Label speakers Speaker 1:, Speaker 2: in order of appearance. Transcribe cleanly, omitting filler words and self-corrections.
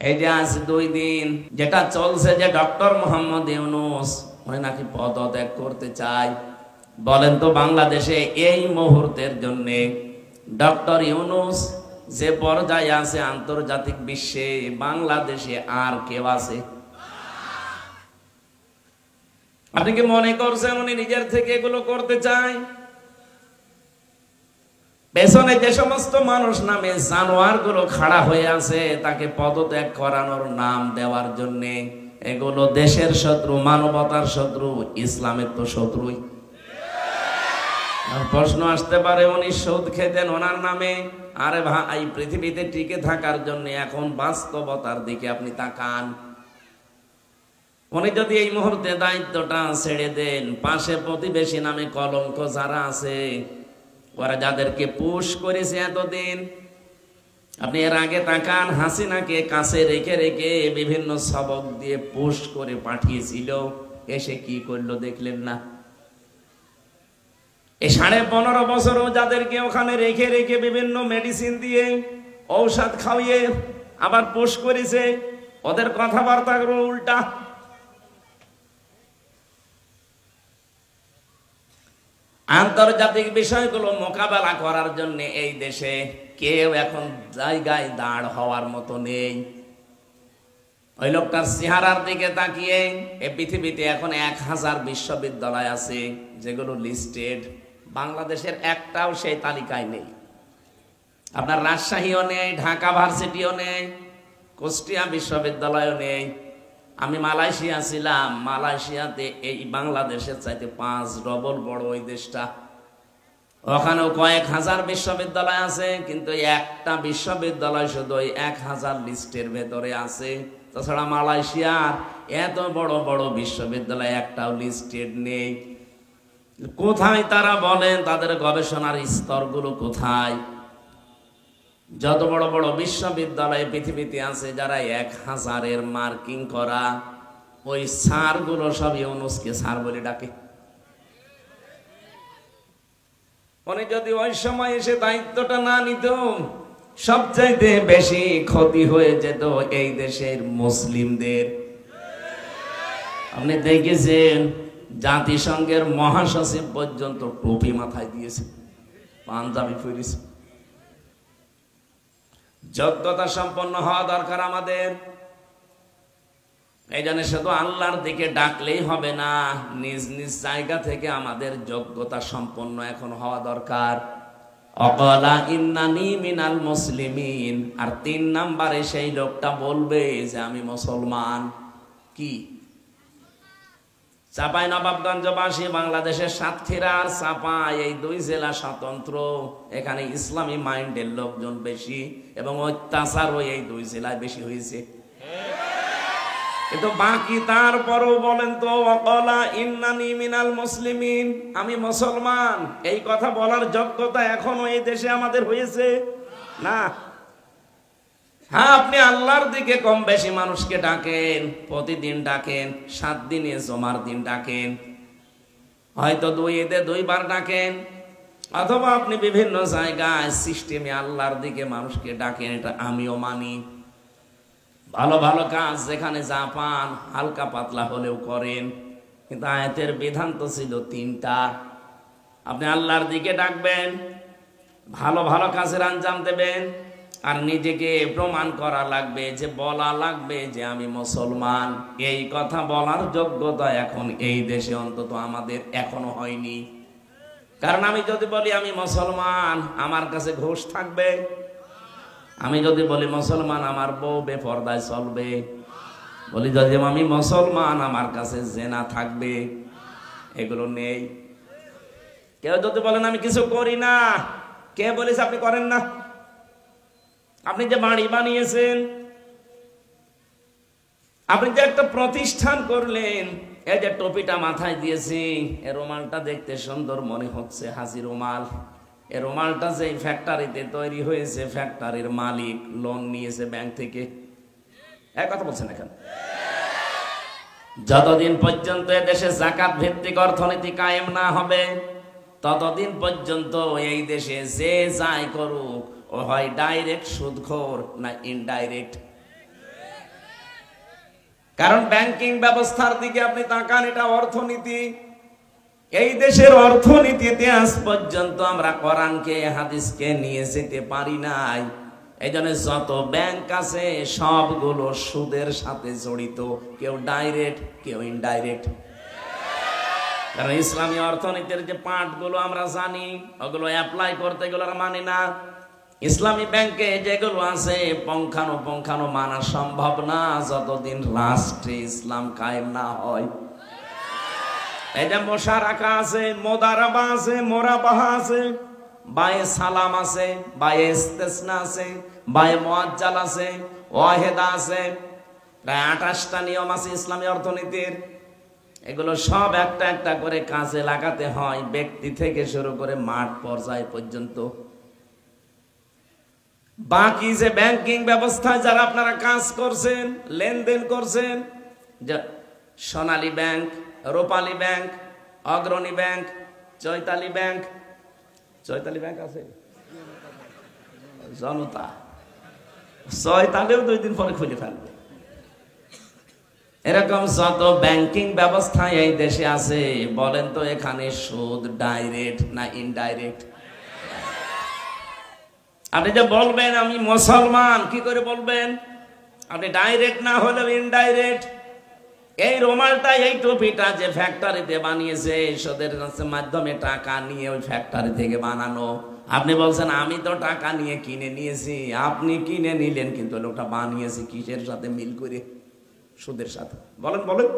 Speaker 1: এই যে আজ 2 দিন যেটা চলছে যে ডক্টর মোহাম্মদ ইউনূস উনি নাকি পদত্যাগ করতে চায়। বলেন তো বাংলাদেশে এই মুহূর্তের জন্য ডক্টর ইউনূস যে পর্যায়ে আছে আন্তর্জাতিক বিশ্বে, বাংলাদেশে আর কেউ আছে? আপনি কি মনে করছেন উনি নিজের থেকে এগুলো করতে চায়? পেছনে যে সমস্ত মানুষ নামে জানোয়ার গুলো খাড়া হয়ে আছে তাকে পদত্যাগ করানোর নাম দেওয়ার জন্য, এগুলো দেশের শত্রু, মানবতার শত্রু, ইসলামের তো শত্রুই। প্রশ্ন আসতে পারে উনি সুদ খেতেন ওনার নামে। আরে ভাই, পৃথিবীতে টিকে থাকার জন্য এখন বাস্তবতার দিকে আপনি তাকান। উনি যদি এই মুহূর্তে দায়িত্বটা ছেড়ে দেন, পাশে প্রতিবেশী নামে কলঙ্ক যারা আছে, ওরা যাদেরকে পুশ করেছে এতদিন, আপনি এর আগে তাকান, হাসিনাকে কাছে রেখে রেখে বিভিন্ন সবক দিয়ে পুশ করে পাঠিয়েছিল, এসে কি করলো দেখলেন না? এই 15.5 বছরও যাদেরকে ওখানে রেখে রেখে বিভিন্ন মেডিসিন দিয়ে ঔষধ খাওয়িয়ে আবার পুশ করেছে, ওদের কথাবার্তা উল্টা। আন্তর্জাতিক বিষয়গুলো মোকাবেলা করার জন্য এই দেশে কেউ এখন জায়গায় দাঁড় হওয়ার মতো নেই। ওই লোকটার চেহারার দিকে তাকিয়ে এই পৃথিবীতে এখন 1000 বিশ্ববিদ্যালয় আছে যেগুলো লিস্টেড, বাংলাদেশের একটাও সেই তালিকায় নেই। আপনার রাজশাহীও নেই, ঢাকা ভার্সিটিও নেই, কুষ্টিয়া বিশ্ববিদ্যালয়ও নেই। আমি মালয়েশিয়া ছিলাম, মালয়েশিয়াতে এই বাংলাদেশের চাইতে 5 ডবল বড় ওই দেশটা। ওখানেও কয়েক হাজার বিশ্ববিদ্যালয় আছে, কিন্তু একটা বিশ্ববিদ্যালয় শুধু 1000 লিস্টের ভেতরে আছে। তাছাড়া মালয়েশিয়ার এত বড় বড় বিশ্ববিদ্যালয় একটাও লিস্টেড নেই। কোথায় তারা বলেন? তাদের গবেষণার স্তরগুলো কোথায়? যত বড় বড় বিশ্ববিদ্যালয় পৃথিবীতে আছে যারা 1000-এর মার্কিং করা, ওই স্যারগুলো সব ইউনূসকে স্যার বলে ডাকে। উনি যদি ওই সময় এসে দায়িত্বটা না নিত, সবচাইতে বেশি ক্ষতি হয়ে যেত এই দেশের মুসলিমদের। আপনি দেখেছেন জাতিসংঘের মহাসচিব পর্যন্ত টুপি মাথায় দিয়েছে, পাঞ্জাবি পরেছে। যোগ্যতা সম্পন্ন হওয়া দরকার আমাদের। এই জন্য শুধু আল্লাহর দিকে ডাকলেই হবে না, নিজ নিজ জায়গা থেকে আমাদের যোগ্যতা সম্পন্ন এখন হওয়া দরকার। অকালা ইন্নানি মিনাল মুসলিমিন। আর 3 নম্বরে সেই লোকটা বলবে যে আমি মুসলমান। কি? চাঁপাইনবাবগঞ্জবাসী, বাংলাদেশের সাতক্ষীরা আর চাঁপাই, এই 2 জেলা স্বতন্ত্র। এখানে ইসলামী মাইন্ডের লোকজন বেশি এবং অত্যাচারও এই 2 জেলায় বেশি হয়েছে। কিন্তু বাকি তারপরও বলেন তো, ওয়াকালা ইন্নানি মিনাল মুসলিমিন, আমি মুসলমান, এই কথা বলার যোগ্যতা এখনো এই দেশে আমাদের হয়েছে না। হ্যাঁ, আপনি আল্লাহর দিকে কম বেশি মানুষকে ডাকেন, প্রতিদিন ডাকেন, 7 দিনে জুমার দিন ডাকেন, হয়তো 2 ঈদে 2 বার ডাকেন, অথবা আপনি বিভিন্ন জায়গায় সিস্টেমে আল্লাহর দিকে মানুষকে ডাকেন, এটা আমিও মানি। ভালো ভালো কাজ যেখানে যা পান হালকা পাতলা হলেও করেন, কিন্তু আয়াতের বিধান তো ছিল 3টা। আপনি আল্লাহর দিকে ডাকবেন, ভালো ভালো কাজের আঞ্জাম দেবেন, আর নিজেকে প্রমাণ করা লাগবে, যে বলা লাগবে যে আমি মুসলমান। এই কথা বলার যোগ্যতা এখন এই দেশে অন্তত আমাদের এখনো হয়নি। কারণ আমি যদি বলি আমি মুসলমান, আমার কাছে ঘুষ থাকবে। আমি যদি বলি মুসলমান, আমার বউ বেপরদায় চলবে। বলি যদি আমি মুসলমান, আমার কাছে জেনা থাকবে। এগুলো নেই। কেউ যদি বলেন আমি কিছু করি না, কে বলেছে আপনি করেন না? আপনি যে বাড়ি বানিয়েছেন, আপনি যে একটা প্রতিষ্ঠান করলেন, এই যে টুপিটা মাথায় দিয়েছি, এই রুমালটা দেখতে সুন্দর মনে হচ্ছে, হাসি রুমাল। এই রুমালটা যে ফ্যাক্টরিতে তৈরি হয়েছে, ফ্যাক্টরির মালিক লোন নিয়েছে ব্যাংক থেকে। এক কথা বলছেন এখন। যতদিন পর্যন্ত এদেশে যাকাত ভিত্তিক অর্থনীতি কায়েম না হবে, ততদিন পর্যন্ত এই দেশে যে যাই করুক, ও হয় ডাইরেক্ট সুদখোর না ইনডাইরেক্ট। কারণ ব্যাংকিং ব্যবস্থার দিকে আপনি তাকান, এটা অর্থনীতি। এই দেশের অর্থনীতিতে আজ পর্যন্ত আমরা কোরআনকে হাদিসকে নিয়ে যেতে পারি নাই। এই জন্য যত ব্যাংক আছে সবগুলো সুদের সাথে জড়িত, কেউ ডাইরেক্ট কেউ ইনডাইরেক্ট। কারণ ইসলামী অর্থনীতির যে পার্টগুলো আমরা জানি, ওগুলো অ্যাপ্লাই করতে গেলে মানে না। ইসলামী ব্যাংকে যেগুলো আছে পঙ্খানো মানা সম্ভব না যতদিন রাষ্ট্রে ইসলাম কায়েম না হয়। এই যে মোশারাকা আছে, মোদারাবা আছে, মোরাবাহা আছে, বায়ে সালাম আছে, বায়ে ইস্তেসনা আছে, বায়ে মুআজ্জাল আছে, ওয়াহেদা আছে, প্রায় 28টা নিয়ম আছে ইসলামী অর্থনীতির। এগুলো সব একটা একটা করে কাজে লাগাতে হয়, ব্যক্তি থেকে শুরু করে মাঠ পর্যায় পর্যন্ত। বাকি যে ব্যাংকিং ব্যবস্থায় যারা আপনারা কাজ করছেন, লেনদেন করছেন, সোনালী ব্যাংক, রূপালী ব্যাংক, অগ্রণী bank, Chaitali bank, Chaitali bank আছে, জনতা, চৈতালিও 2 দিন পরে খুলে ফেলবে। এরকম যত ব্যাংকিং ব্যবস্থা এই দেশে আছে, বলেন তো এখানে সুদ ডাইরেক্ট না ইনডাইরেক্ট? আপনি যে বলবেন আমি মুসলমান, কি করে বলবেন? আপনি ডাইরেক্ট না হলেও ইনডাইরেক্ট। এই রুমালটা, এই টুপিটা যে ফ্যাক্টরিতে বানিয়েছে, সুদের মাধ্যমে টাকা নিয়ে ওই ফ্যাক্টরি থেকে বানানো। আপনি বলছেন আমি তো টাকা নিয়ে কিনে নিয়েছি। আপনি কিনে নিলেন, কিন্তু লোকটা বানিয়েছে কিসের সাথে? মিল করে, সুদের সাথে। বলেন বলেন।